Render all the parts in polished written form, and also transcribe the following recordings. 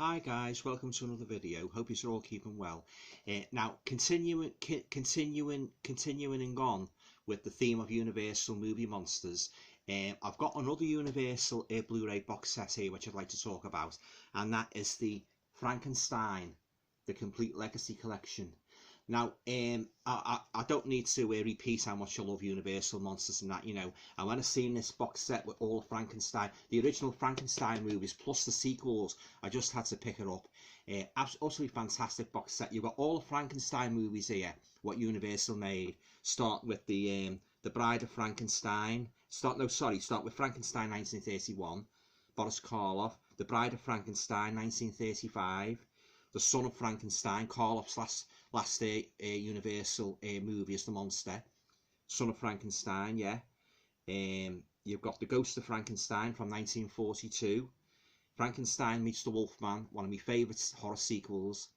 Hi guys, welcome to another video. Hope you're all keeping well. Now, continuing on with the theme of Universal movie monsters, I've got another Universal Blu-ray box set here which I'd like to talk about, and that is the Frankenstein, the Complete Legacy Collection. Now, I don't need to repeat how much I love Universal monsters and that, and when I seen this box set with all of Frankenstein, the original Frankenstein movies plus the sequels, I just had to pick it up. Absolutely fantastic box set. You've got all the Frankenstein movies here, what Universal made, starting with the Bride of Frankenstein. Start with Frankenstein 1931, Boris Karloff, The Bride of Frankenstein 1935. The Son of Frankenstein, Karloff's last Universal movie as the monster. Son of Frankenstein, yeah. You've got The Ghost of Frankenstein from 1942. Frankenstein Meets the Wolfman, one of my favourite horror sequels.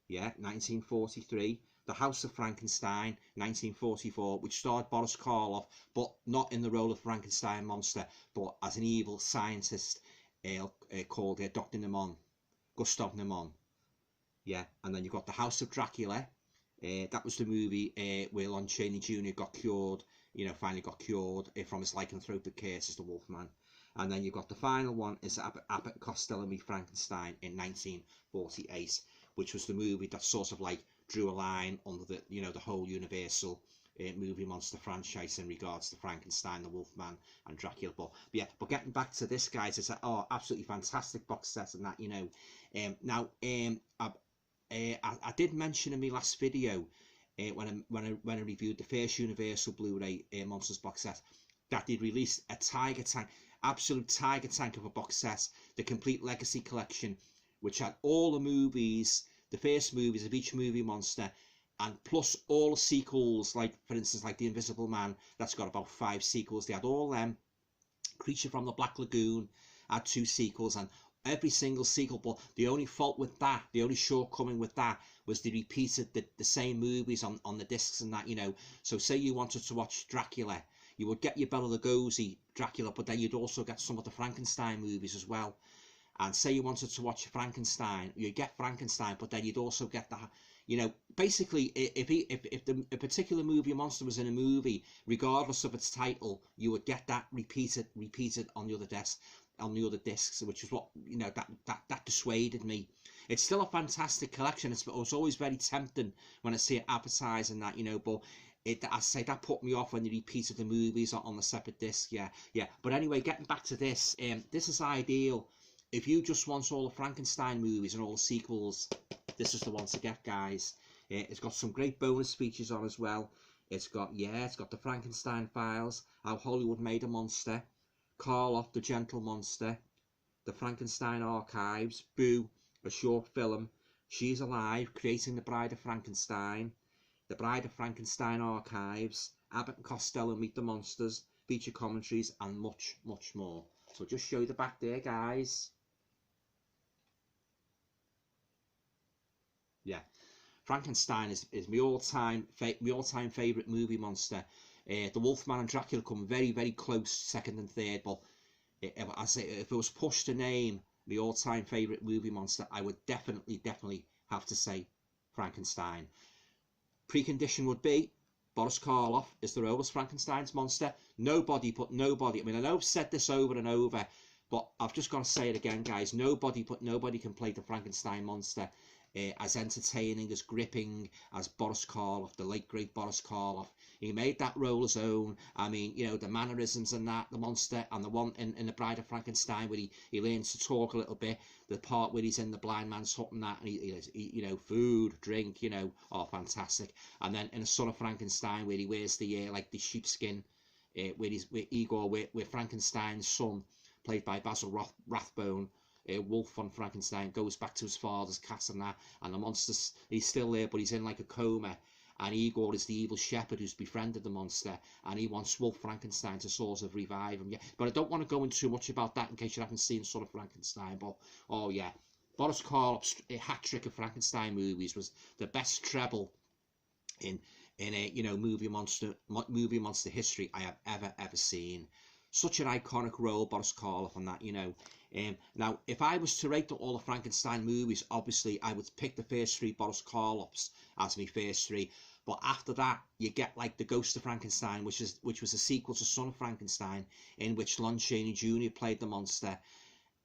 Yeah, 1943. The House of Frankenstein, 1944, which starred Boris Karloff, but not in the role of Frankenstein monster, but as an evil scientist called Dr. Nemon, Gustav Nemon. Yeah, and then you've got The House of Dracula. That was the movie where Lon Chaney Jr. got cured, finally got cured from his lycanthropic curse as the Wolfman. And then you've got the final one is Abbott and Costello Meet Frankenstein in 1948, which was the movie that sort of like drew a line under the, the whole Universal movie monster franchise in regards to Frankenstein, the Wolfman, and Dracula. But getting back to this, guys, it's absolutely fantastic box set and that, I did mention in my last video when I reviewed the first Universal Blu-ray Monsters box set that they'd released a tiger tank, absolute tiger tank of a box set, the Complete Legacy Collection, which had all the movies, the first movies of each movie monster, and plus all the sequels, like for instance like The Invisible Man, that's got about 5 sequels. They had all them. Creature from the Black Lagoon had 2 sequels, and every single sequel. But the only fault with that, the only shortcoming with that, was they repeated the same movies on the discs and that, So say you wanted to watch Dracula, you would get your Bela Lugosi Dracula, but then you'd also get some of the Frankenstein movies as well. And say you wanted to watch Frankenstein, you'd get Frankenstein, but then you'd also get the, basically, if a particular movie monster was in a movie, regardless of its title, you would get that repeated on the other discs, which is what, that dissuaded me. It's still a fantastic collection. It's always very tempting when I see it advertised and that, but I say that put me off when they repeated the movies on the separate disc. Yeah. But anyway, getting back to this, this is ideal. If you just want all the Frankenstein movies and all the sequels, this is the one to get, guys. It's got some great bonus features on as well. It's got the Frankenstein Files, How Hollywood Made a Monster, Karloff, the Gentle Monster, the Frankenstein Archives, Boo, a short film, She's Alive, Creating the Bride of Frankenstein, the Bride of Frankenstein Archives, Abbott and Costello Meet the Monsters, feature commentaries, and much, much more. So just show you the back there, guys. Yeah, Frankenstein is my all-time favourite movie monster. The Wolfman and Dracula come very, very close, second and third. But if it was pushed to name the all-time favourite movie monster, I would definitely have to say Frankenstein. Precondition would be Boris Karloff is the role as Frankenstein's monster. Nobody. I mean, I know I've said this over and over, but I've just got to say it again, guys. Nobody can play the Frankenstein monster as entertaining, as gripping as Boris Karloff, the late great Boris Karloff. He made that role his own. I mean, the mannerisms and that, the monster, and the one in The Bride of Frankenstein where he learns to talk a little bit, the part where he's in the blind man's hut and that, and he food, drink, oh, fantastic. And then in The Son of Frankenstein where he wears the like the sheepskin, where Frankenstein's son, played by Basil Rathbone, Wolf on Frankenstein, goes back to his father's castle and that, and the monster's, he's still there, but he's in like a coma, and Igor is the evil shepherd who's befriended the monster, and he wants Wolf Frankenstein to sort of revive him. Yeah, but I don't want to go into too much about that in case you haven't seen Son of Frankenstein. But oh yeah, Boris Karloff's hat trick of Frankenstein movies was the best treble in a movie monster history I have ever seen. Such an iconic role, Boris Karloff, on that, Now, if I was to rate all the Frankenstein movies, obviously I would pick the first three Boris Karloff's as my first three. But after that, you get like The Ghost of Frankenstein, which was a sequel to Son of Frankenstein, in which Lon Chaney Jr. played the monster.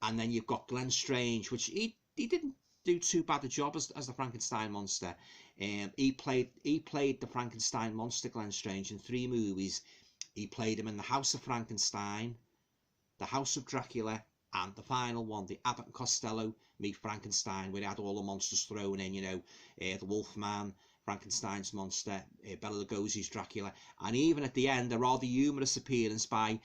And then you've got Glenn Strange, which he didn't do too bad a job as the Frankenstein monster. He played the Frankenstein monster, Glenn Strange, in 3 movies. He played him in The House of Frankenstein, The House of Dracula, and the final one, the Abbott and Costello Meet Frankenstein, where he had all the monsters thrown in, you know, the Wolfman, Frankenstein's monster, Bela Lugosi's Dracula, and even at the end, a rather humorous appearance by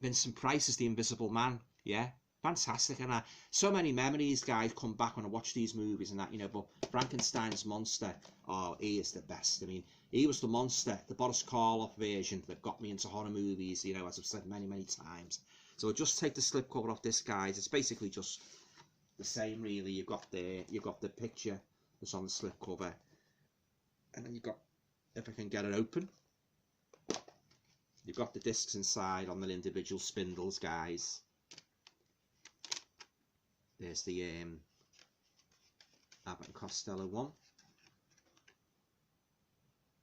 Vincent Price as the Invisible Man. Yeah, fantastic. And so many memories, guys, come back when I watch these movies and that, you know. But Frankenstein's monster, oh, he is the best. I mean, he was the monster, the Boris Karloff version that got me into horror movies, you know, as I've said many times. So I'll just take the slipcover off this, guys. It's basically just the same, really. You've got the picture that's on the slipcover, and then you've got, if I can get it open, you've got the discs inside on the individual spindles, guys. There's the Abbott and Costello one.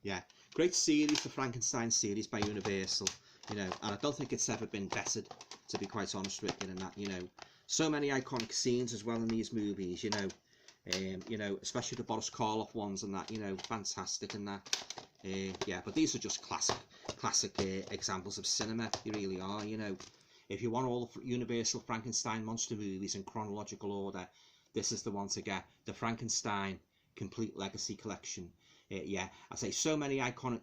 Yeah, great series, the Frankenstein series by Universal, you know, and I don't think it's ever been bettered, to be quite honest with you, and that, you know, so many iconic scenes as well in these movies, you know, especially the Boris Karloff ones and that, you know, fantastic and that. Yeah, but these are just classic examples of cinema. They really are, you know. If you want all the Universal Frankenstein monster movies in chronological order, this is the one to get. The Frankenstein Complete Legacy Collection. Yeah, I say so many iconic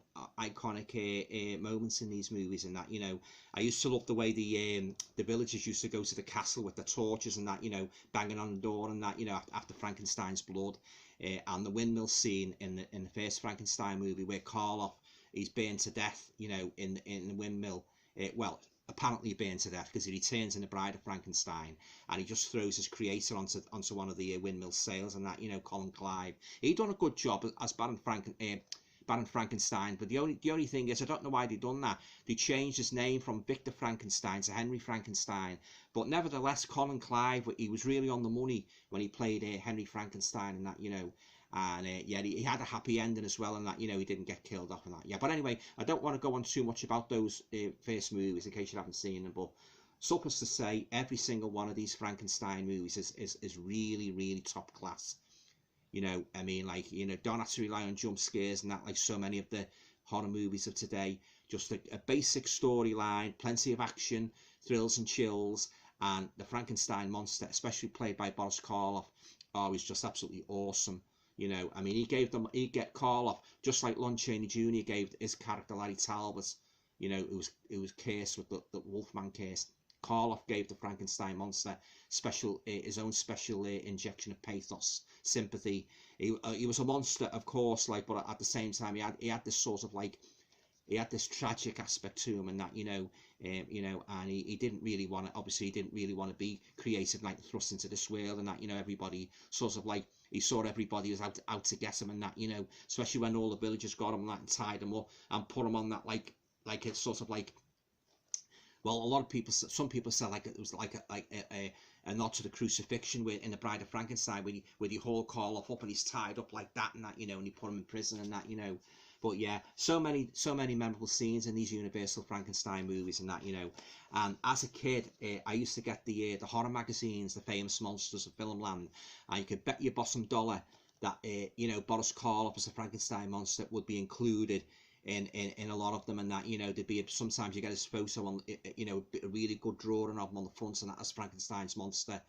moments in these movies and that, you know. I used to love the way the villagers used to go to the castle with the torches and that, you know, banging on the door and that, you know, after Frankenstein's blood, and the windmill scene in the first Frankenstein movie where Karloff, he's burned to death, you know, in the windmill. Well, apparently burned to death because he returns in The Bride of Frankenstein and he just throws his creator onto one of the windmill sails and that, you know, Colin Clive. He done a good job as Baron Frankenstein, but the only thing is, I don't know why they done that. They changed his name from Victor Frankenstein to Henry Frankenstein, but nevertheless, Colin Clive, he was really on the money when he played Henry Frankenstein and that, you know. And yeah, he had a happy ending as well, and that, you know, he didn't get killed off and that. Yeah, but anyway, I don't want to go on too much about those first movies in case you haven't seen them. But suffice to say, every single one of these Frankenstein movies is really top class. You know, I mean, like, you know, don't have to rely on jump scares and that, like so many of the horror movies of today. Just a basic storyline, plenty of action, thrills and chills, and the Frankenstein monster, especially played by Boris Karloff, he's just absolutely awesome. You know, I mean, he get Karloff, just like Lon Chaney Jr. gave his character Larry Talbot, you know, it was cursed with the Wolfman curse. Karloff gave the Frankenstein monster his own special injection of pathos, sympathy. He was a monster, of course, like, but at the same time, he had this sort of like, he had this tragic aspect to him and that, you know, and he didn't really want to, obviously he didn't really want to be creative, like thrust into this world and that, you know, everybody sort of like, he saw everybody was out to get him and that, you know, especially when all the villagers got him and that and tied him up and put him on that, like it's sort of like, well, a lot of people, some people said like it was like a nod to the crucifixion in The Bride of Frankenstein, where he haul Karloff up and he's tied up like that and that, you know, and he put him in prison and that, you know. But yeah, so many memorable scenes in these Universal Frankenstein movies and that, you know. And as a kid, I used to get the horror magazines, the Famous Monsters of Filmland, and you could bet your bottom dollar that you know, Boris Karloff as a Frankenstein monster would be included in a lot of them and that, you know. There'd be, sometimes you get his photo on, you know, a really good drawing of him on the front and that as Frankenstein's monster,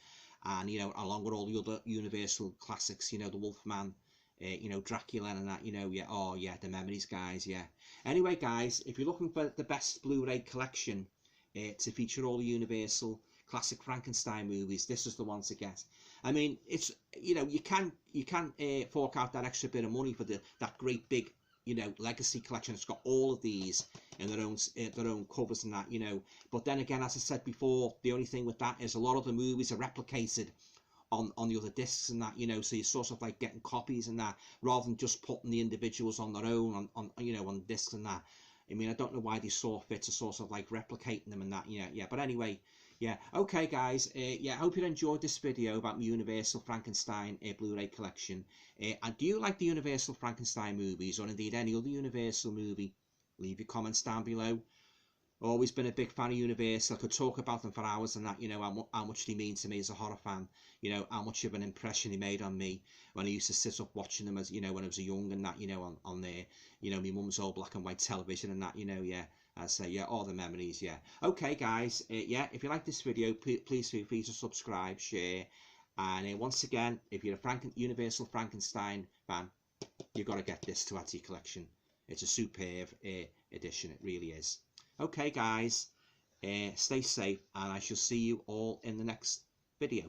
and, you know, along with all the other Universal classics, you know, the Wolfman, you know, Dracula and that, you know. Yeah, oh yeah, the memories, guys. Yeah, anyway, guys, if you're looking for the best Blu-ray collection to feature all the Universal classic Frankenstein movies, this is the one to get. I mean, it's, you know, you can fork out that extra bit of money for that great big, you know, legacy collection. It's got all of these in their own covers and that, you know. But then again, as I said before, the only thing with that is a lot of the movies are replicated on the other discs and that, you know, so you're sort of like getting copies and that, rather than just putting the individuals on their own on you know, on discs and that. I mean, I don't know why they saw fit to sort of like replicating them and that, you know. Yeah, but anyway, Yeah, okay guys, yeah, I hope you enjoyed this video about my Universal Frankenstein Blu-ray collection. And do you like the Universal Frankenstein movies, or indeed any other Universal movie? Leave your comments down below. Always been a big fan of Universal. I could talk about them for hours and that, you know, how much they mean to me as a horror fan. You know, how much of an impression they made on me when I used to sit up watching them as, you know, when I was young and that, you know, on there, you know, my mum's old black and white television and that, you know, yeah. I say, yeah, all the memories, yeah. Okay, guys, yeah, if you like this video, please feel free to subscribe, share. And once again, if you're a Universal Frankenstein fan, you've got to get this to add to your collection. It's a superb edition, it really is. Okay guys, stay safe, and I shall see you all in the next video.